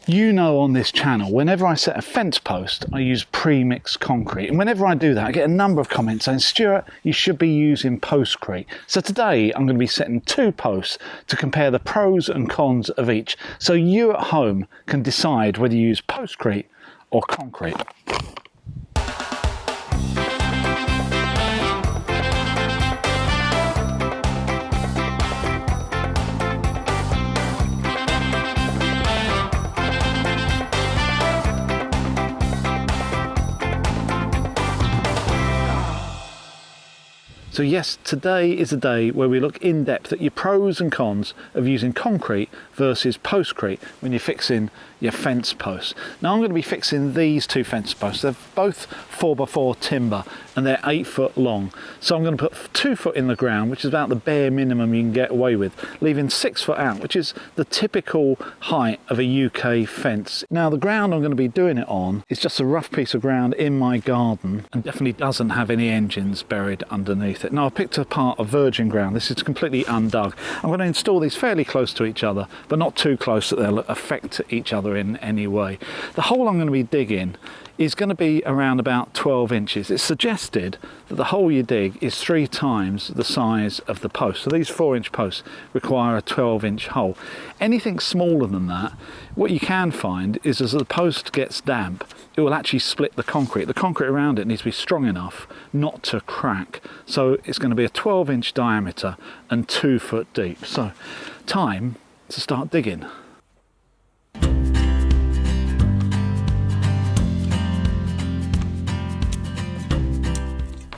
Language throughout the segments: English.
You know, on this channel, whenever I set a fence post, I use pre-mixed concrete. And whenever I do that, I get a number of comments saying, Stuart, you should be using postcrete. So today I'm going to be setting 2 posts to compare the pros and cons of each. So you at home can decide whether you use postcrete or concrete. So yes, today is a day where we look in depth at your pros and cons of using concrete versus postcrete when you're fixing your fence posts. Now I'm going to be fixing these 2 fence posts. They're both 4x4 timber and they're 8 foot long. So I'm going to put 2 foot in the ground, which is about the bare minimum you can get away with, leaving 6 foot out, which is the typical height of a UK fence. Now the ground I'm going to be doing it on is just a rough piece of ground in my garden and definitely doesn't have any engines buried underneath it. Now I picked apart a virgin ground. This is completely undug. I'm going to install these fairly close to each other, but not too close that they'll affect each other in any way. The hole I'm going to be digging is going to be around about 12 inches. It's suggested that the hole you dig is 3 times the size of the post. So these 4-inch posts require a 12-inch hole. Anything smaller than that, what you can find is as the post gets damp, it will actually split the concrete. The concrete around it needs to be strong enough not to crack. So it's going to be a 12-inch diameter and 2 foot deep. So time to start digging.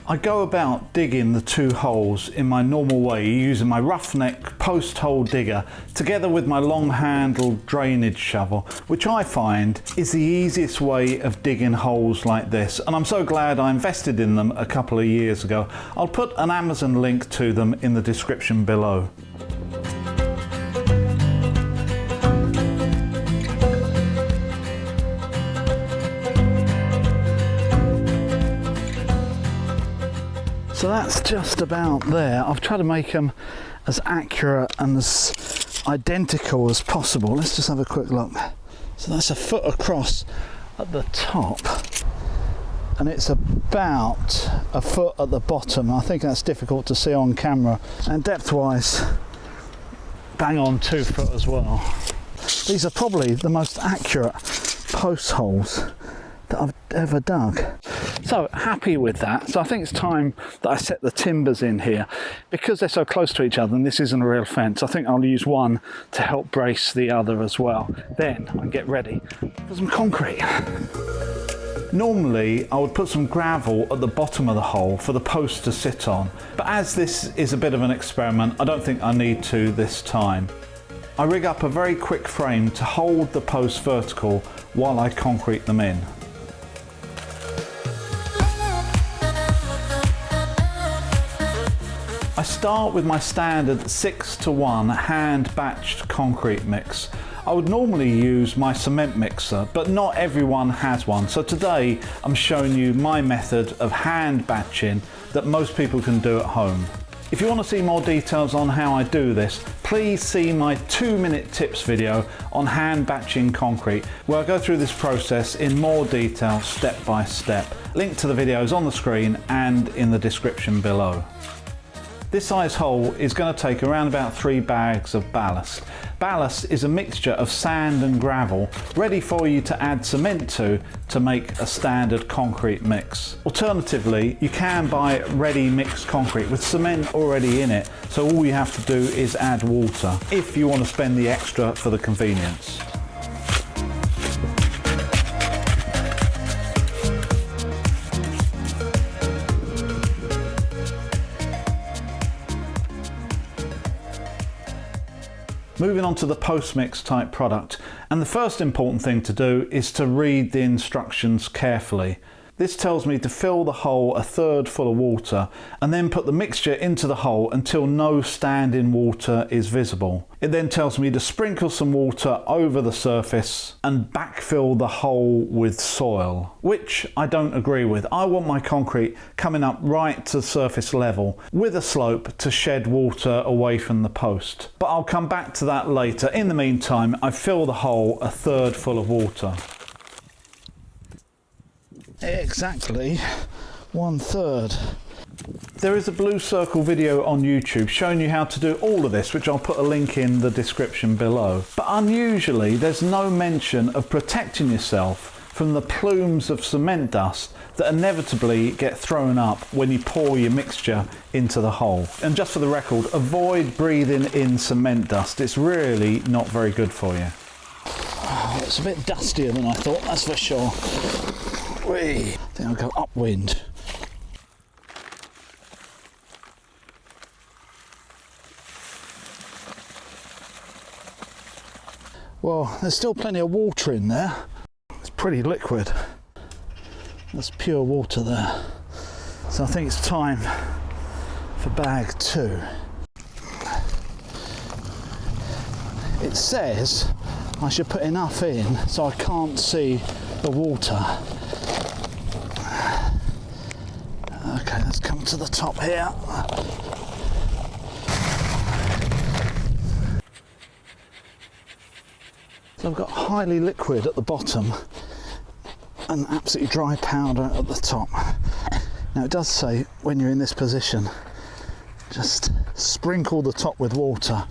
I go about digging the 2 holes in my normal way using my roughneck post hole digger together with my long handled drainage shovel, which I find is the easiest way of digging holes like this, and I'm so glad I invested in them a couple of years ago. I'll put an Amazon link to them in the description below. So that's just about there. I've tried to make them as accurate and as identical as possible. Let's just have a quick look. So that's a foot across at the top and it's about a foot at the bottom. I think that's difficult to see on camera, and depth wise bang on 2 foot as well. These are probably the most accurate post holes that I've ever dug. So happy with that. So I think it's time that I set the timbers in here. Because they're so close to each other and this isn't a real fence, I think I'll use one to help brace the other as well. Then I can get ready for some concrete. Normally I would put some gravel at the bottom of the hole for the post to sit on, but as this is a bit of an experiment, I don't think I need to this time. I rig up a very quick frame to hold the posts vertical while I concrete them in. I start with my standard 6-to-1 hand batched concrete mix. I would normally use my cement mixer, but not everyone has one. So today I'm showing you my method of hand batching that most people can do at home. If you want to see more details on how I do this, please see my 2-minute tips video on hand batching concrete, where I go through this process in more detail step by step. Link to the video is on the screen and in the description below. This size hole is going to take around about 3 bags of ballast. Ballast is a mixture of sand and gravel ready for you to add cement to make a standard concrete mix. Alternatively, you can buy ready mixed concrete with cement already in it, so all you have to do is add water if you want to spend the extra for the convenience. Moving on to the Postmix type product, and the first important thing to do is to read the instructions carefully. This tells me to fill the hole 1/3 full of water and then put the mixture into the hole until no standing water is visible. It then tells me to sprinkle some water over the surface and backfill the hole with soil, which I don't agree with. I want my concrete coming up right to surface level with a slope to shed water away from the post. But I'll come back to that later. In the meantime, I fill the hole 1/3 full of water. Exactly 1/3. There is a blue circle video on YouTube showing you how to do all of this, which I'll put a link in the description below. But unusually, there's no mention of protecting yourself from the plumes of cement dust that inevitably get thrown up when you pour your mixture into the hole. And just for the record, avoid breathing in cement dust. It's really not very good for you. Oh, it's a bit dustier than I thought, that's for sure. Whee! I think I'll go upwind. Well, there's still plenty of water in there. It's pretty liquid. There's pure water there. So I think it's time for bag 2. It says I should put enough in so I can't see the water. Okay, let's come to the top here. So I've got highly liquid at the bottom and absolutely dry powder at the top. Now it does say when you're in this position, just sprinkle the top with water.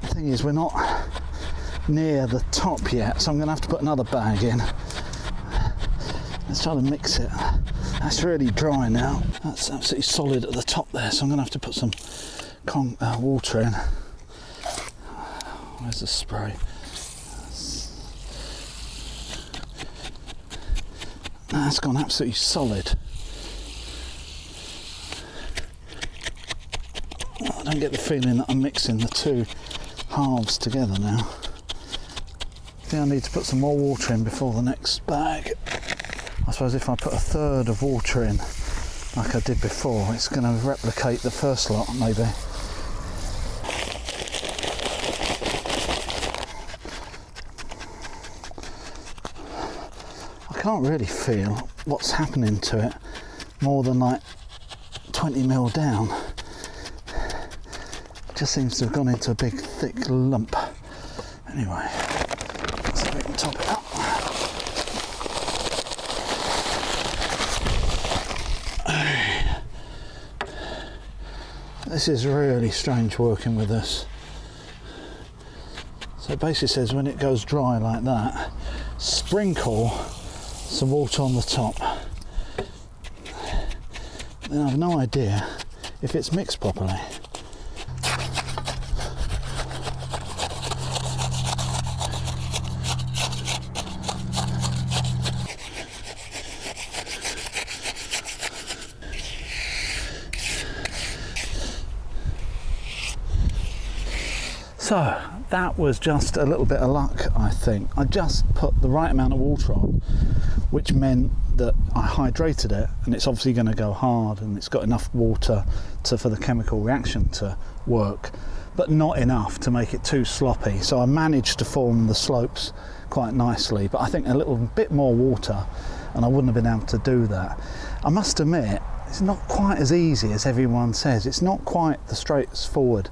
The thing is, we're not near the top yet, so I'm going to have to put another bag in. Let's try to mix it. That's really dry now. That's absolutely solid at the top there, so I'm going to have to put some water in. Where's the spray? That's gone absolutely solid. I don't get the feeling that I'm mixing the two halves together now. I think I need to put some more water in before the next bag. I suppose if I put 1/3 of water in, like I did before, it's going to replicate the first lot, maybe. I can't really feel what's happening to it more than like 20 mil down. It just seems to have gone into a big thick lump. Anyway, let's see if we can top it up. This is really strange working with this. So it basically says when it goes dry like that, sprinkle some water on the top. Then I have no idea if it's mixed properly. So that was just a little bit of luck, I think. I just put the right amount of water on, which meant that I hydrated it, and it's obviously going to go hard, and it's got enough water for the chemical reaction to work, but not enough to make it too sloppy. So I managed to form the slopes quite nicely, but I think a little bit more water and I wouldn't have been able to do that. I must admit, it's not quite as easy as everyone says. It's not quite as straightforward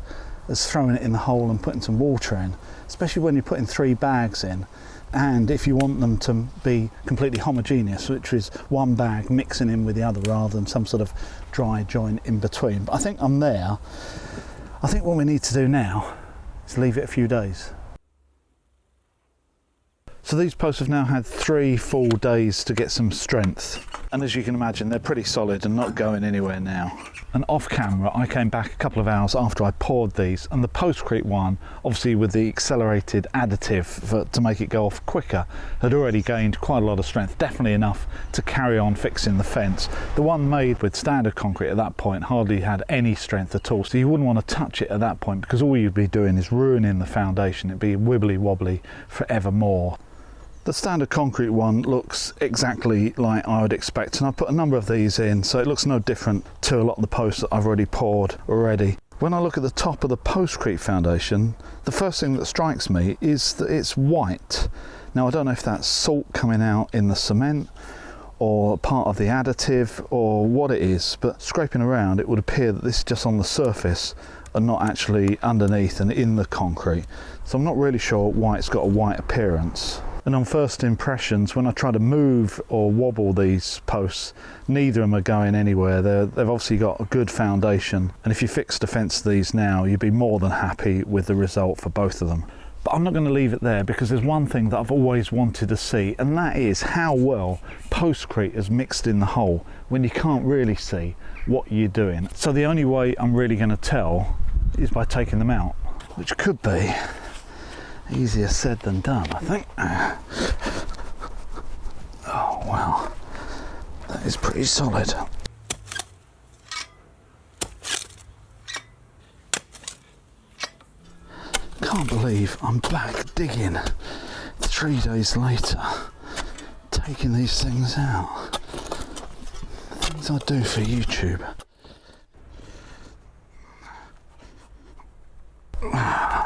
as throwing it in the hole and putting some water in, especially when you're putting 3 bags in, and if you want them to be completely homogeneous, which is one bag mixing in with the other rather than some sort of dry joint in between. But I think I'm there. I think what we need to do now is leave it a few days. So these posts have now had 3 full days to get some strength, and as you can imagine, they're pretty solid and not going anywhere now. And off camera, I came back a couple of hours after I poured these, and the Postmix one, obviously with the accelerated additive to make it go off quicker, had already gained quite a lot of strength, definitely enough to carry on fixing the fence. The one made with standard concrete at that point hardly had any strength at all, so you wouldn't want to touch it at that point, because all you'd be doing is ruining the foundation. It'd be wibbly wobbly forevermore. The standard concrete one looks exactly like I would expect, and I've put a number of these in, so it looks no different to a lot of the posts that I've already poured already. When I look at the top of the Postcrete foundation, the first thing that strikes me is that it's white. Now I don't know if that's salt coming out in the cement or part of the additive or what it is, but scraping around it would appear that this is just on the surface and not actually underneath and in the concrete. So I'm not really sure why it's got a white appearance. And on first impressions, when I try to move or wobble these posts, neither of them are going anywhere. They've obviously got a good foundation, and if you fixed a fence to these now, you'd be more than happy with the result for both of them. But I'm not going to leave it there, because there's one thing that I've always wanted to see, and that is how well Postcrete is mixed in the hole when you can't really see what you're doing. So the only way I'm really going to tell is by taking them out, which could be easier said than done, I think. Oh wow, that is pretty solid. Can't believe I'm back digging 3 days later, taking these things out. Things I do for YouTube.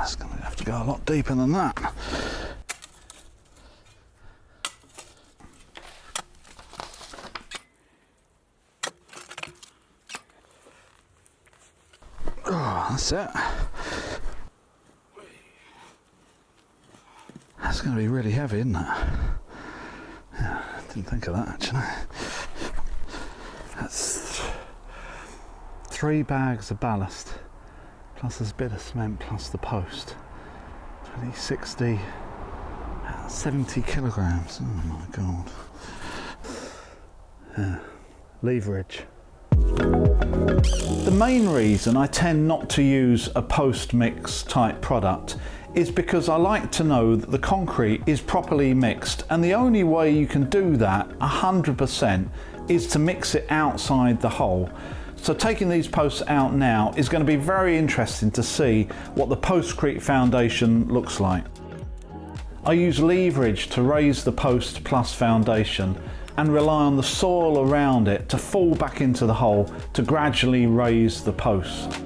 It's going to have to go a lot deeper than that. Oh, that's it. That's going to be really heavy, isn't it? Yeah, I didn't think of that actually. That's 3 bags of ballast, plus this bit of cement, plus the post. 20, 60, 70 kilograms. Oh my god. Yeah. Leverage. The main reason I tend not to use a post-mix type product is because I like to know that the concrete is properly mixed, and the only way you can do that 100% is to mix it outside the hole. So taking these posts out now is going to be very interesting to see what the Postcrete foundation looks like. I use leverage to raise the post plus foundation and rely on the soil around it to fall back into the hole to gradually raise the posts.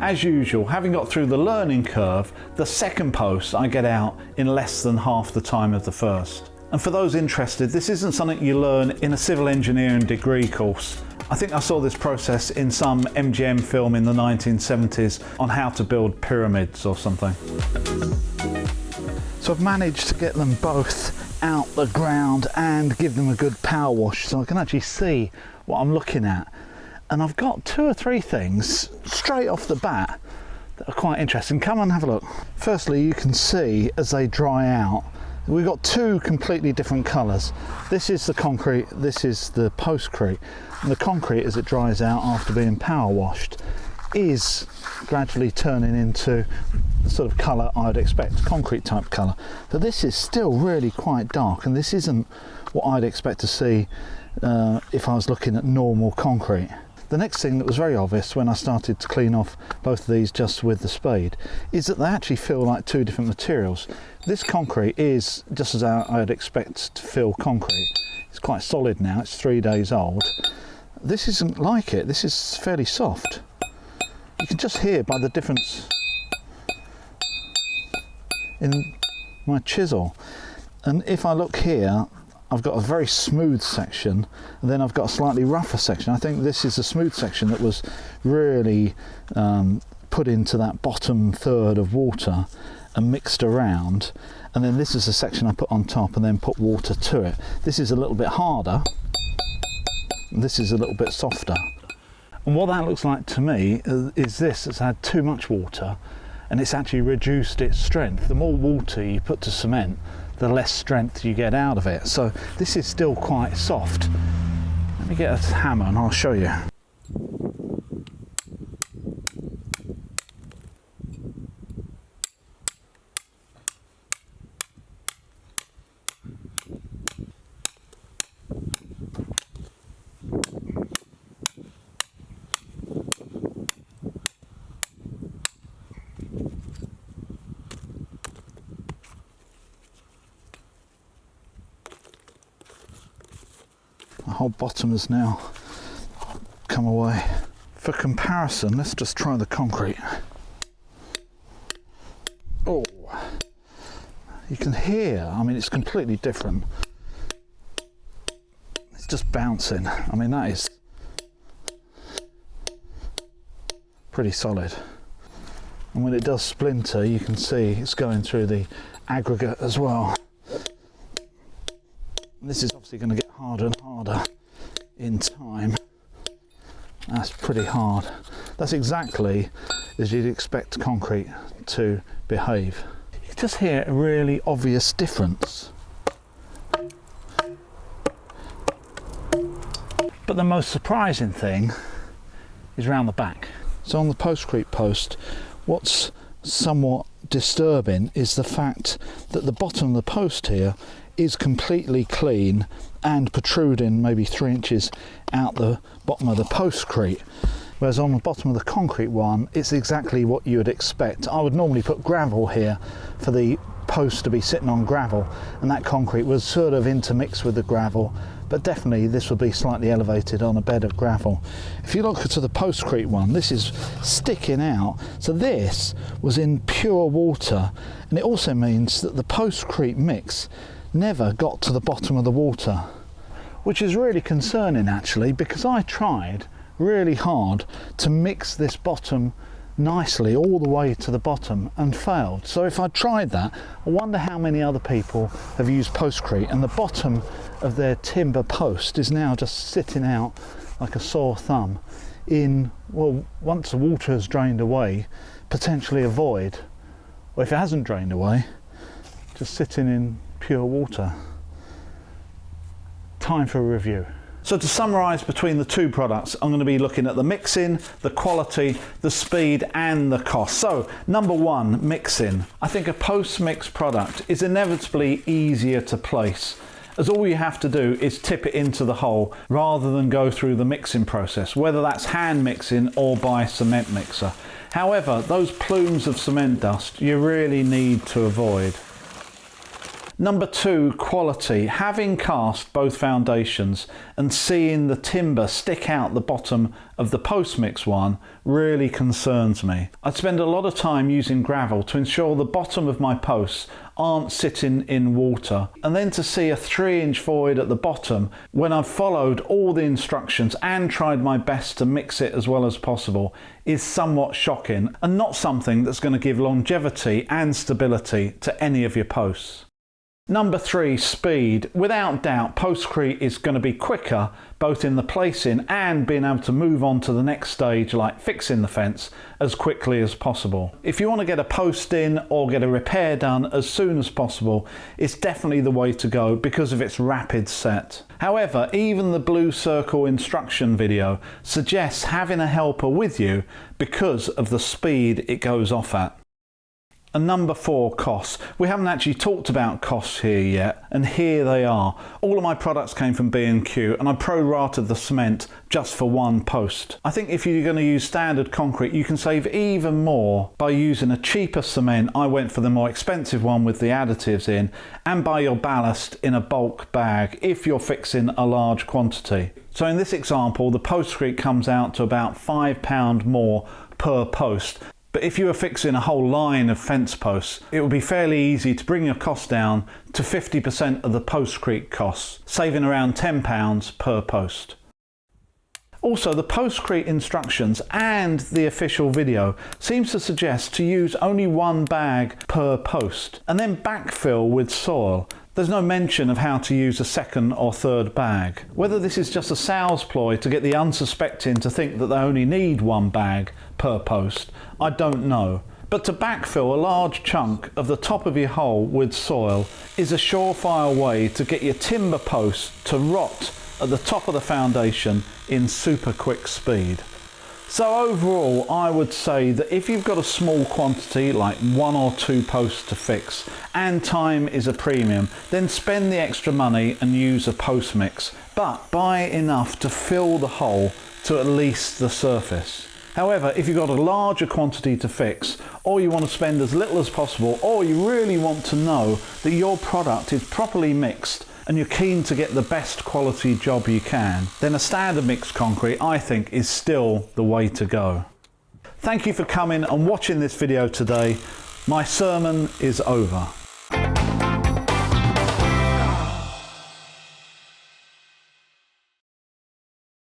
As usual, having got through the learning curve, the second post I get out in less than half the time of the first. And for those interested, this isn't something you learn in a civil engineering degree course. I think I saw this process in some MGM film in the 1970s on how to build pyramids or something. So I've managed to get them both out the ground and give them a good power wash so I can actually see what I'm looking at. And I've got 2 or 3 things straight off the bat that are quite interesting. Come and have a look. Firstly, you can see as they dry out, we've got 2 completely different colours. This is the concrete, this is the Postcrete. And the concrete, as it dries out after being power washed, is gradually turning into the sort of colour I'd expect, concrete type colour. But this is still really quite dark, and this isn't what I'd expect to see if I was looking at normal concrete. The next thing that was very obvious when I started to clean off both of these just with the spade is that they actually feel like 2 different materials. This concrete is just as I'd expect to feel concrete. It's quite solid now, it's 3 days old. This isn't like it, this is fairly soft. You can just hear by the difference in my chisel. And if I look here, I've got a very smooth section, and then I've got a slightly rougher section. I think this is a smooth section that was really put into that bottom third of water and mixed around, and then this is a section I put on top and then put water to it. This is a little bit harder, and this is a little bit softer. And what that looks like to me is this has had too much water and it's actually reduced its strength. The more water you put to cement, the less strength you get out of it. So this is still quite soft. Let me get a hammer and I'll show you. whole bottom has now come away. For comparison, let's just try the concrete. Oh, you can hear, I mean, it's completely different. It's just bouncing. I mean, that is pretty solid. And when it does splinter, you can see it's going through the aggregate as well. This is obviously going to get harder and harder in time. That's pretty hard. That's exactly as you'd expect concrete to behave. You just hear a really obvious difference. But the most surprising thing is around the back. So on the postcrete post, what's somewhat disturbing is the fact that the bottom of the post here is completely clean and protruding maybe 3 inches out the bottom of the postcrete, whereas on the bottom of the concrete one it's exactly what you would expect. I would normally put gravel here for the post to be sitting on gravel, and that concrete was sort of intermixed with the gravel, but definitely this would be slightly elevated on a bed of gravel. If you look at the postcrete one, this is sticking out, so this was in pure water, and it also means that the postcrete mix never got to the bottom of the water, which is really concerning actually, because I tried really hard to mix this bottom nicely all the way to the bottom and failed. So if I tried that, I wonder how many other people have used postcrete and the bottom of their timber post is now just sitting out like a sore thumb in, well, once the water has drained away, potentially a void, or if it hasn't drained away, just sitting in pure water. Time for a review. So to summarise between the two products, I'm going to be looking at the mixing, the quality, the speed and the cost. So number one, mixing. I think a post-mix product is inevitably easier to place, as all you have to do is tip it into the hole rather than go through the mixing process, whether that's hand mixing or by cement mixer. However, those plumes of cement dust you really need to avoid. Number two, quality. Having cast both foundations and seeing the timber stick out the bottom of the post-mix one really concerns me. I spend a lot of time using gravel to ensure the bottom of my posts aren't sitting in water, and then to see a 3-inch void at the bottom when I've followed all the instructions and tried my best to mix it as well as possible is somewhat shocking, and not something that's going to give longevity and stability to any of your posts. Number three, speed. Without doubt, postcrete is going to be quicker, both in the placing and being able to move on to the next stage like fixing the fence as quickly as possible. If you want to get a post in or get a repair done as soon as possible, it's definitely the way to go because of its rapid set. However, even the blue circle instruction video suggests having a helper with you because of the speed it goes off at. And number four, costs. We haven't actually talked about costs here yet, and here they are. All of my products came from B&Q, and I pro-rated the cement just for one post. I think if you're going to use standard concrete, you can save even more by using a cheaper cement. I went for the more expensive one with the additives in, and buy your ballast in a bulk bag if you're fixing a large quantity. So in this example, the postcrete comes out to about £5 more per post. But if you were fixing a whole line of fence posts, it would be fairly easy to bring your cost down to 50% of the postcrete costs, saving around £10 per post. Also, the postcrete instructions and the official video seems to suggest to use only one bag per post and then backfill with soil. There's no mention of how to use a second or third bag. Whether this is just a sales ploy to get the unsuspecting to think that they only need one bag per post, I don't know. But to backfill a large chunk of the top of your hole with soil is a surefire way to get your timber post to rot at the top of the foundation in super quick speed. So overall, I would say that if you've got a small quantity, like 1 or 2 posts to fix, and time is a premium, then spend the extra money and use a post mix, but buy enough to fill the hole to at least the surface. However, if you've got a larger quantity to fix, or you want to spend as little as possible, or you really want to know that your product is properly mixed and you're keen to get the best quality job you can, then a standard mixed concrete, I think, is still the way to go. Thank you for coming and watching this video today. My sermon is over.